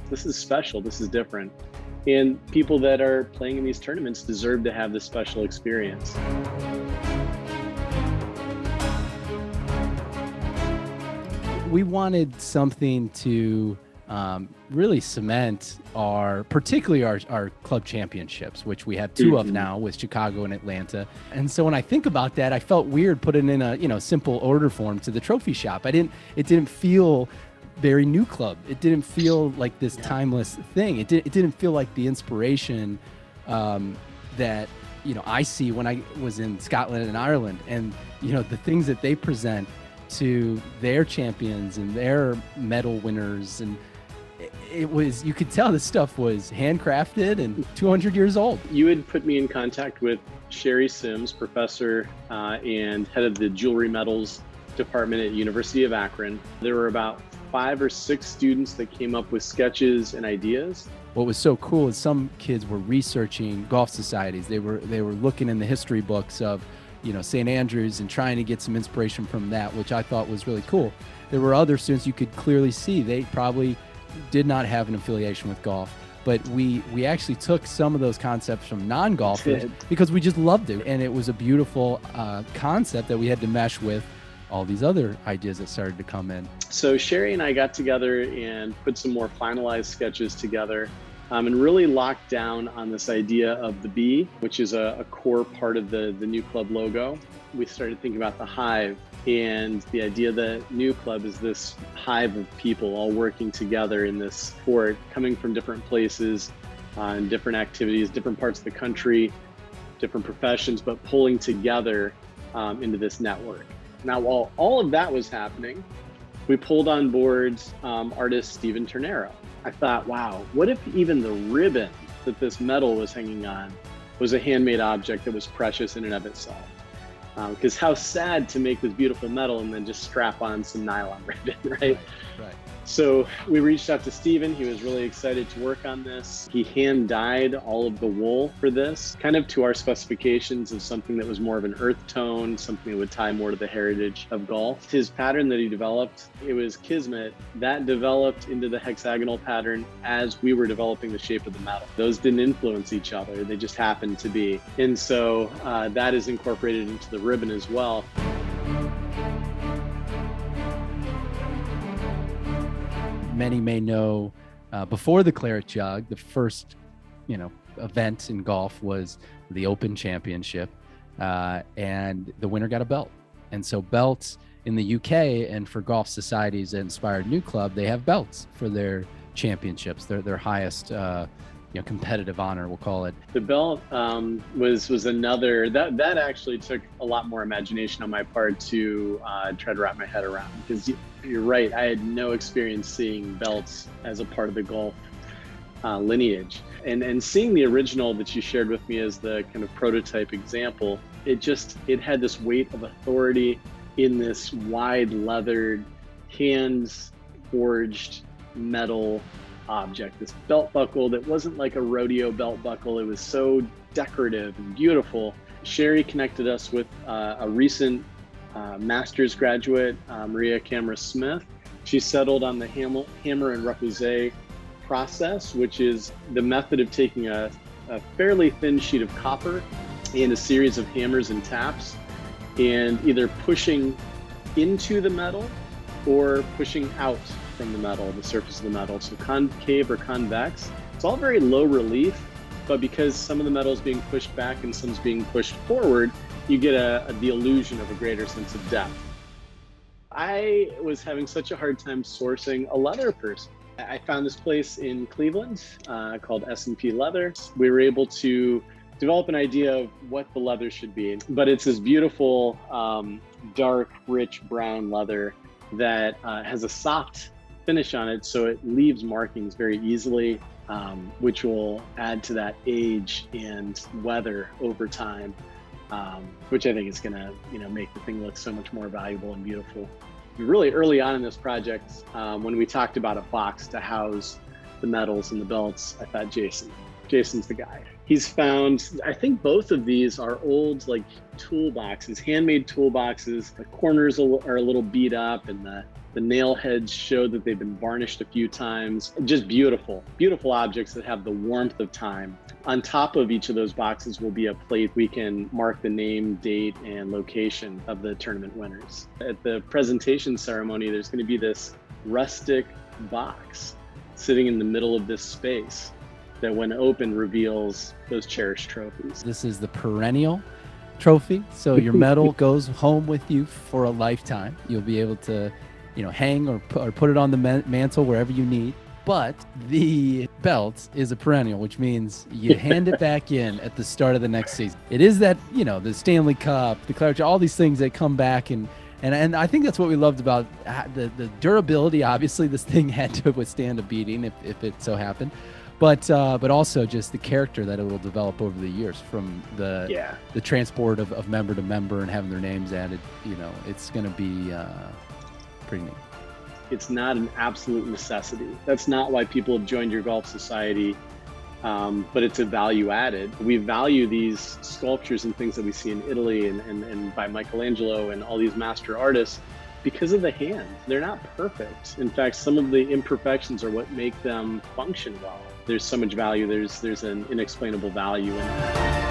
this is special, this is different. And people that are playing in these tournaments deserve to have this special experience. We wanted something to really cement particularly our club championships, which we have two of now with Chicago and Atlanta. And so when I think about that, I felt weird putting in a simple order form to the trophy shop. It didn't feel very New Club. It didn't feel like this timeless thing. It didn't feel like the inspiration that I see when I was in Scotland and Ireland, and the things that they present to their champions and their medal winners. And you could tell this stuff was handcrafted and 200 years old. You had put me in contact with Sherry Sims, professor and head of the jewelry medals department at University of Akron. There were about 5 or 6 students that came up with sketches and ideas. What was so cool is some kids were researching golf societies. They were looking in the history books of St. Andrews and trying to get some inspiration from that, which I thought was really cool. There were other students you could clearly see they probably did not have an affiliation with golf, but we actually took some of those concepts from non-golfers because we just loved it, and it was a beautiful concept that we had to mesh with all these other ideas that started to come in. So Sherry and I got together and put some more finalized sketches together and really locked down on this idea of the bee, which is a core part of the New Club logo. We started thinking about the hive and the idea that New Club is this hive of people all working together in this sport, coming from different places and different activities, different parts of the country, different professions, but pulling together into this network. Now, while all of that was happening, we pulled on board artist Stephen Ternero. I thought, wow, what if even the ribbon that this medal was hanging on was a handmade object that was precious in and of itself? Because how sad to make this beautiful medal and then just strap on some nylon ribbon, right? Right. So we reached out to Stephen. He was really excited to work on this. He hand dyed all of the wool for this, kind of to our specifications of something that was more of an earth tone, something that would tie more to the heritage of golf. His pattern that he developed, it was Kismet, that developed into the hexagonal pattern as we were developing the shape of the medal. Those didn't influence each other, they just happened to be. And so that is incorporated into the ribbon as well. Many may know before the Claret Jug, the first, event in golf was the Open Championship, and the winner got a belt. And so belts in the UK and for golf societies that inspired New Club, they have belts for their championships, their highest competitive honor, we'll call it. The belt was another, that actually took a lot more imagination on my part to try to wrap my head around, because you're right, I had no experience seeing belts as a part of the golf lineage. And seeing the original that you shared with me as the kind of prototype example, it had this weight of authority in this wide leathered, hands forged metal object, this belt buckle that wasn't like a rodeo belt buckle. It was so decorative and beautiful. Sherry connected us with a recent master's graduate, Maria Camera Smith. She settled on the hammer and repoussé process, which is the method of taking a fairly thin sheet of copper and a series of hammers and taps and either pushing into the metal or pushing out from the metal, the surface of the metal. So concave or convex. It's all very low relief, but because some of the metal is being pushed back and some's being pushed forward, you get the illusion of a greater sense of depth. I was having such a hard time sourcing a leather person. I found this place in Cleveland called S&P Leather. We were able to develop an idea of what the leather should be, but it's this beautiful, dark, rich brown leather that has a soft finish on it, so it leaves markings very easily, which will add to that age and weather over time, which I think is going to make the thing look so much more valuable and beautiful. Really early on in this project, when we talked about a box to house the medals and the belts, I thought Jason's the guy. He's found, I think both of these are old like toolboxes, handmade toolboxes. The corners are a little beat up and the The nail heads show that they've been varnished a few times. Just beautiful, beautiful objects that have the warmth of time. On top of each of those boxes will be a plate. We can mark the name, date, and location of the tournament winners. At the presentation ceremony, there's going to be this rustic box sitting in the middle of this space that when open reveals those cherished trophies. This is the perennial trophy. So your medal goes home with you for a lifetime. You'll be able to, hang or put it on the mantle wherever you need. But the belt is a perennial, which means you hand it back in at the start of the next season. It is that, the Stanley Cup, the Claret, all these things that come back. And I think that's what we loved about the durability. Obviously, this thing had to withstand a beating if it so happened. But also just the character that it will develop over the years from the transport of member to member and having their names added. It's going to be pretty neat. It's not an absolute necessity. That's not why people have joined your golf society, but it's a value added. We value these sculptures and things that we see in Italy and by Michelangelo and all these master artists because of the hand. They're not perfect. In fact, some of the imperfections are what make them function well. There's so much value. There's an inexplainable value in it.